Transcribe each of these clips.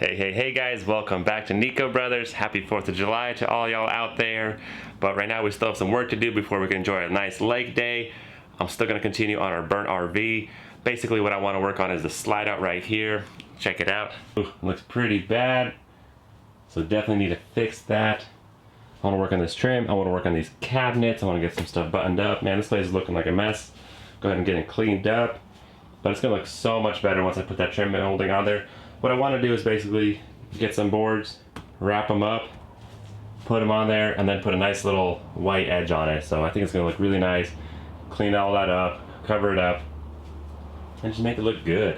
Hey guys, welcome back to Nico Brothers. Happy 4th of July to all y'all out there. But right now we still have some work to do before we can enjoy a nice lake day. I'm still gonna continue on our burnt RV. Basically what I wanna work on is the slide out right here. Check it out. Ooh, looks pretty bad. So definitely need to fix that. I wanna work on this trim. I wanna work on these cabinets. I wanna get some stuff buttoned up. Man, this place is looking like a mess. Go ahead and get it cleaned up. But it's gonna look so much better once I put that trim molding on there. What I want to do is basically get some boards, wrap them up, put them on there, and then put a nice little white edge on it. So I think it's going to look really nice. Clean all that up, cover it up, and just make it look good.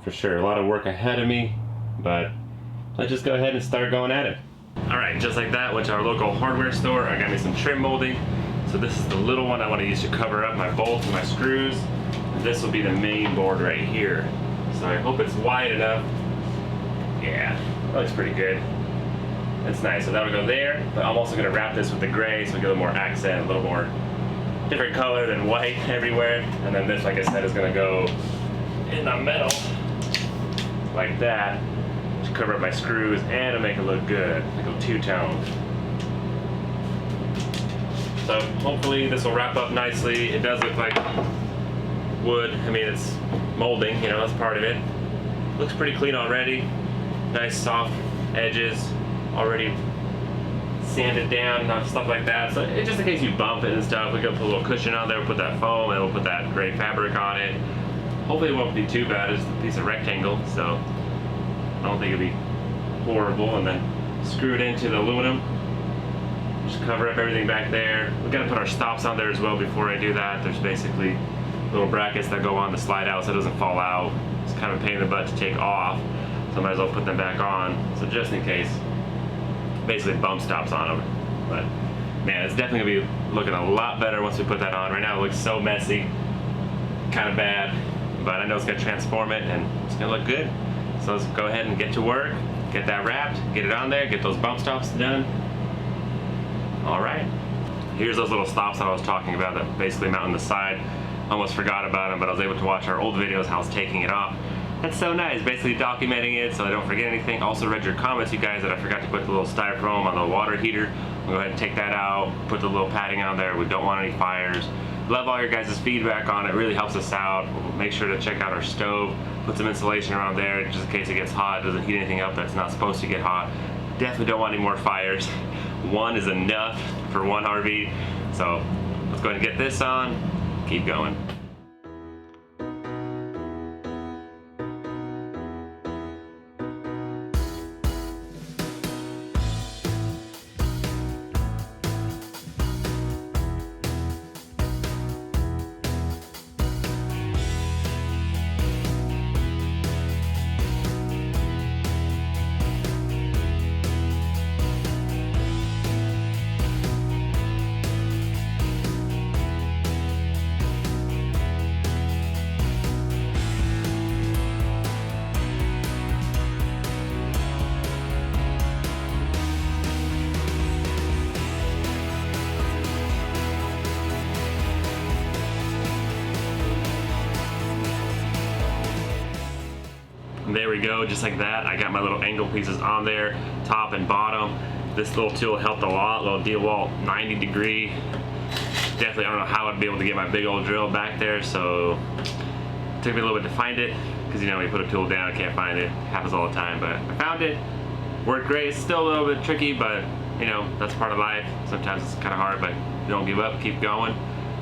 For sure, a lot of work ahead of me, but let's just go ahead and start going at it. Alright, just like that, went to our local hardware store. I got me some trim molding. So this is the little one I want to use to cover up my bolts and my screws. And this will be the main board right here. So I hope it's wide enough. Yeah, that looks pretty good. That's nice, so that'll go there, but I'm also gonna wrap this with the gray so we get a little more accent, a little more different color than white everywhere. And then this, like I said, is gonna go in the middle, like that, to cover up my screws and to make it look good, like a two-tone. So hopefully this will wrap up nicely. It does look like wood. I mean, it's molding, you know, that's part of it. Looks pretty clean already. Nice soft edges, already sanded down, not stuff like that. So it's just in case you bump it and stuff, we can put a little cushion on there, we'll put that foam, and we'll put that gray fabric on it. Hopefully it won't be too bad. It's a piece of rectangle, so I don't think it'll be horrible. And then screw it into the aluminum. Just cover up everything back there. We're gonna put our stops on there as well before I do that. There's basically little brackets that go on the slide out so it doesn't fall out. It's kind of a pain in the butt to take off, so I might as well put them back on. So just in case, basically bump stops on them. But man, it's definitely gonna be looking a lot better once we put that on. Right now it looks so messy, kind of bad, but I know it's gonna transform it and it's gonna look good. So let's go ahead and get to work, get that wrapped, get it on there, get those bump stops done. All right, here's those little stops that I was talking about that basically mount on the side. Almost forgot about them, but I was able to watch our old videos how I was taking it off. That's so nice, basically documenting it so I don't forget anything. Also read your comments, you guys, that I forgot to put the little styrofoam on the water heater. We'll go ahead and take that out, put the little padding on there. We don't want any fires. Love all your guys' feedback on it, really helps us out. We'll make sure to check out our stove, put some insulation around there just in case it gets hot, it doesn't heat anything up that's not supposed to get hot. Definitely don't want any more fires. One is enough for one RV. So let's go ahead and get this on, keep going. There we go, just like that. I got my little angle pieces on there, top and bottom. This little tool helped a lot, little DeWalt 90 degree. Definitely, I don't know how I'd be able to get my big old drill back there, so it took me a little bit to find it, because you know, when you put a tool down, I can't find it. Happens all the time, but I found it. Worked great. It's still a little bit tricky, but you know, that's part of life. Sometimes it's kind of hard, but don't give up, keep going.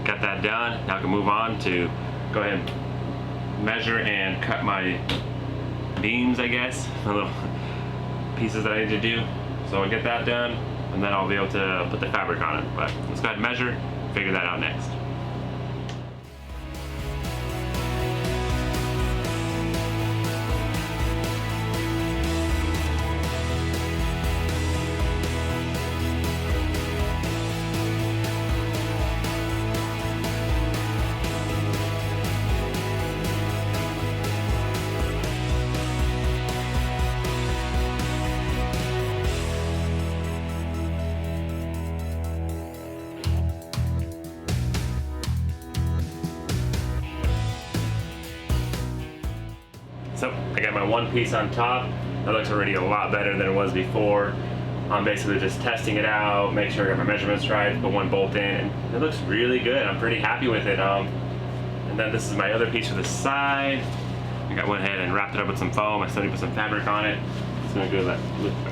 Got that done. Now I can move on to go ahead and measure and cut my beams, I guess, the little pieces that I need to do. So I'll get that done, and then I'll be able to put the fabric on it. But let's go ahead and measure, figure that out next. So I got my one piece on top. That looks already a lot better than it was before. I'm basically just testing it out, make sure I got my measurements right, put one bolt in, and it looks really good. I'm pretty happy with it. And then this is my other piece for the side. I went ahead and wrapped it up with some foam. I started to put some fabric on it. It's gonna go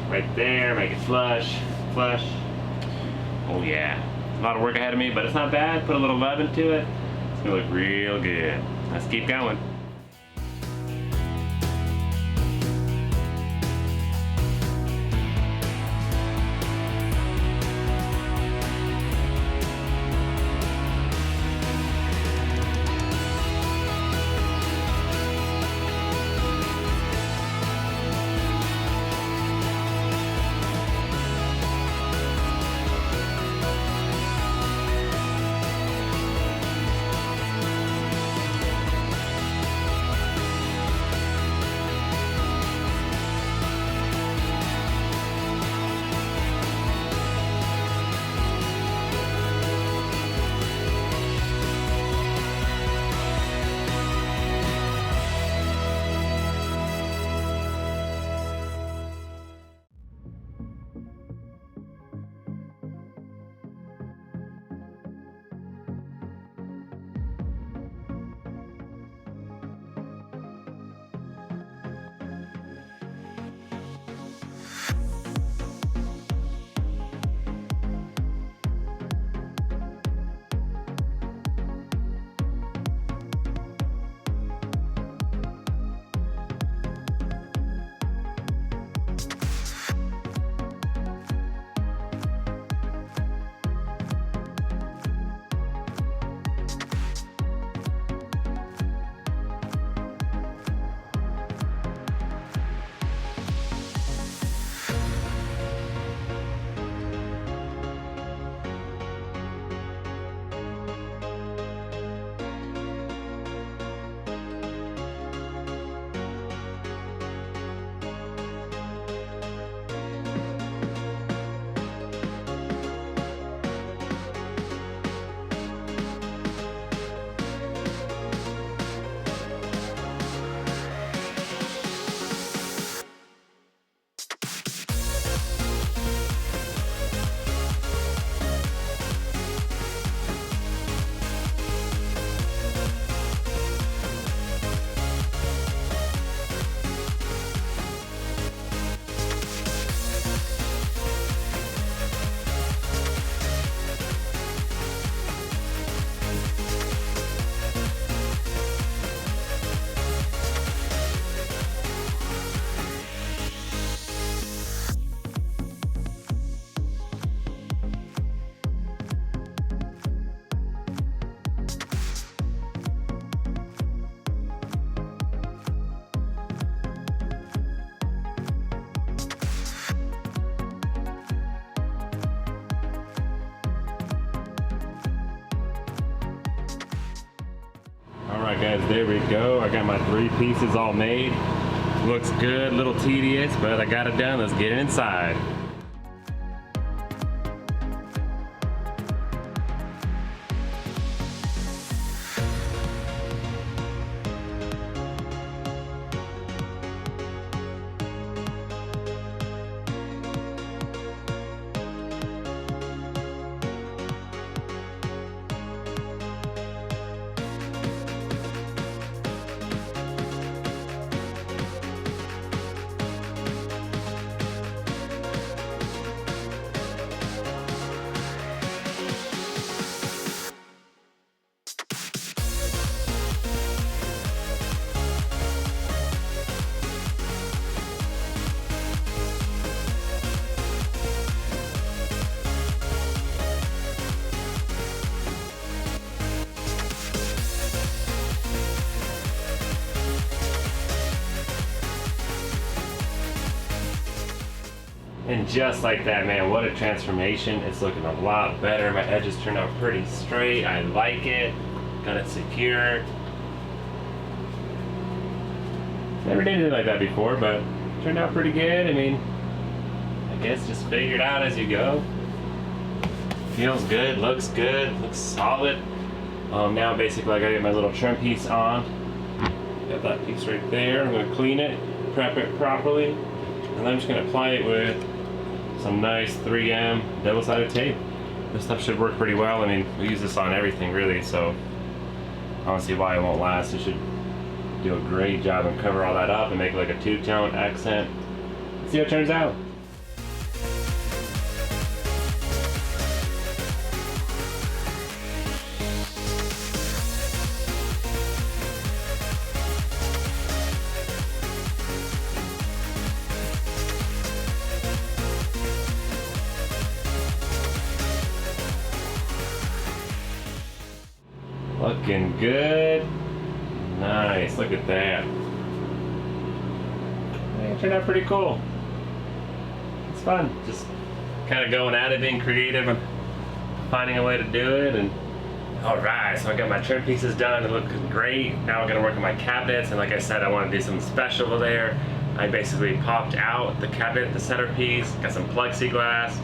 right there, make it flush. Oh yeah, a lot of work ahead of me, but it's not bad. Put a little love into it. It's gonna look real good. Let's keep going. Alright guys, there we go. I got my 3 pieces all made. Looks good, a little tedious, but I got it done. Let's get it inside. And just like that, man, what a transformation. It's looking a lot better. My edges turned out pretty straight. I like it. Got it secure. Never did anything like that before, but turned out pretty good. I mean, I guess just figure it out as you go. Feels good, looks solid. Now basically I gotta get my little trim piece on. Got that piece right there. I'm gonna clean it, prep it properly. And I'm just gonna apply it with some nice 3M double-sided tape. This stuff should work pretty well. I mean, we use this on everything really, so I don't see why it won't last. It should do a great job and cover all that up and make it like a two-tone accent. Let's see how it turns out. Looking good. Nice, look at that. It turned out pretty cool. It's fun, just kind of going at it, being creative and finding a way to do it. And all right, so I got my trim pieces done. It looks great. Now I'm gonna work on my cabinets, and like I said, I want to do something special there. I basically popped out the cabinet, the centerpiece, got some plexiglass,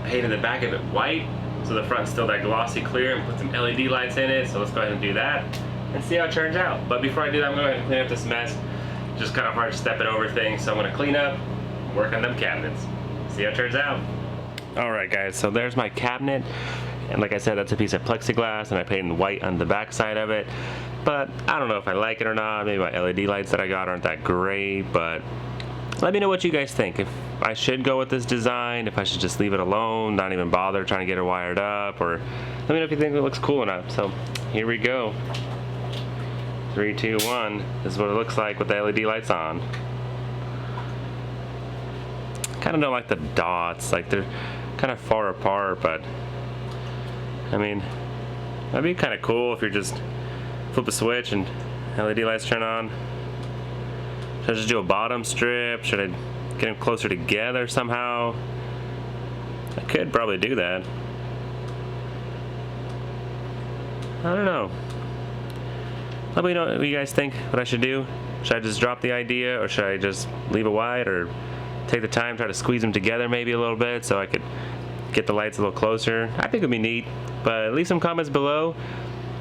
painted the back of it white, so the front's still that glossy clear, and put some LED lights in it. So let's go ahead and do that and see how it turns out. But before I do that, I'm going to go ahead and clean up this mess. Just kind of hard stepping over things, so I'm going to clean up, work on them cabinets, see how it turns out. Alright guys, so there's my cabinet, and like I said, that's a piece of plexiglass, and I painted white on the back side of it. But I don't know if I like it or not. Maybe my LED lights that I got aren't that great, but let me know what you guys think. If I should go with this design, if I should just leave it alone, not even bother trying to get it wired up, or let me know if you think it looks cool enough. So here we go. 3, 2, 1. This is what it looks like with the LED lights on. Kind of don't like the dots, like they're kind of far apart, but I mean, that'd be kind of cool if you're just flip a switch and LED lights turn on. Should I just do a bottom strip? Should I get them closer together somehow? I could probably do that. I don't know. Let me know what you guys think, what I should do. Should I just drop the idea, or should I just leave it wide, or take the time, try to squeeze them together maybe a little bit so I could get the lights a little closer? I think it'd be neat, but leave some comments below,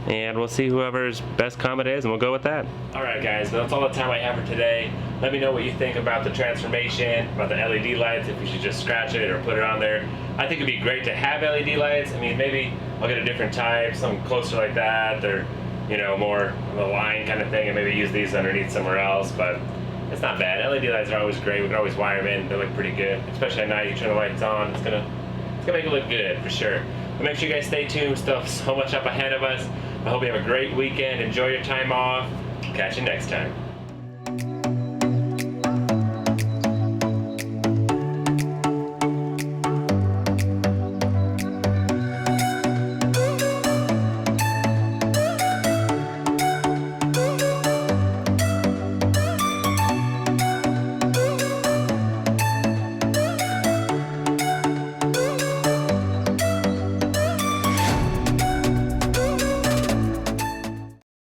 and we'll see whoever's best comment is, and we'll go with that. Alright guys, that's all the time I have for today. Let me know what you think about the transformation, about the LED lights, if we should just scratch it or put it on there. I think it'd be great to have LED lights. I mean, maybe I'll get a different type, something closer like that, or you know, more of a line kind of thing, and maybe use these underneath somewhere else, but it's not bad. LED lights are always great. We can always wire them in. They look pretty good, especially at night. You turn the lights on, it's gonna make it look good for sure. But make sure you guys stay tuned. Still so much up ahead of us. I hope you have a great weekend. Enjoy your time off. Catch you next time.